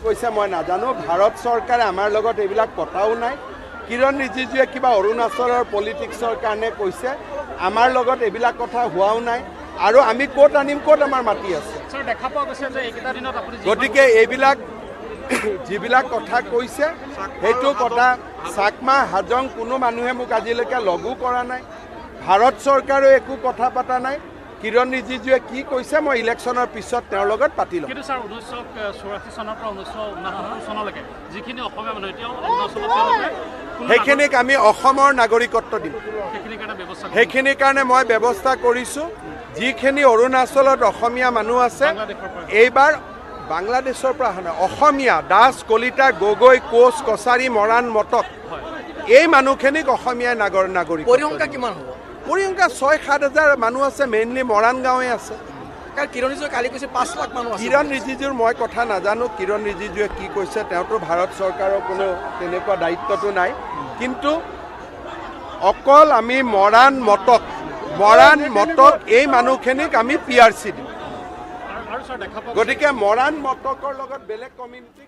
কৈছে মই নাজানো ভাৰত চৰকাৰে আমাৰ লগত এইবিলাক পতাও নাই কিৰণ ৰিজিজুৱে কিবা অৰুণাচলৰ পলিটিক্সৰ কাৰণে কৈছে আমাৰ লগত এইবিলাক কথা হোৱাও নাই আৰু আমি ক'ত আনিম ক'ত আমাৰ মাটি আছে গতিকে এইবিলাক যিবিলাক কথা কৈছে সেইটো কথা চাকমা হাজং কোনো মানুহে মোক আজিলৈকে লগো কৰা নাই ভাৰত চৰকাৰেও একো কথা পতা নাই কিৰণ ৰিজিজুৱে কি কৈছে মই ইলেকশ্যনৰ পিছত তেওঁৰ লগত পাতি ল'ম কিন্তু ছাৰ 1984 চনৰ পৰা 1969 চনলৈকে যিখিনি অসমীয়া মানুহ এতিয়াও অৰুণাচলত সেইখিনিক আমি অসমৰ নাগৰিকত্ব দিম সেইখিনিৰ কাৰণে মই ব্যৱস্থা কৰিছোঁ যিখিনি অৰুণাচলত অসমীয়া মানুহ আছে এইবাৰ বাংলাদেশৰ পৰা অহা নাই অসমীয়া দাস কলিতা গগৈ কোচ কছাৰী মৰাণ মটক এই মানুহখিনিক অসমীয়াই নাগৰিক পৰিসংখ্যা কিমান হ'ব পৰিসংখ্যা 6-7 হাজাৰ মানুহ আছে মেইনলি মৰাণ গাঁৱে আছে কাৰণ কিৰণ ৰিজিজুৱে কালি কৈছে 5 লাখ মানুহ আছে কিৰণ ৰিজিজুৰ মই কথা নাজানো কিৰণ ৰিজিজুৱে কি কৈছে তেওঁতো ভাৰত চৰকাৰৰ কোনো তেনেকুৱা দায়িত্বটো নাই কিন্তু অকল আমি মৰাণ মটক এই মানুহখিনিক আমি PRC দিম গতিকে মৰাণ মটকৰ লগত বেলেগ কমিউনিটি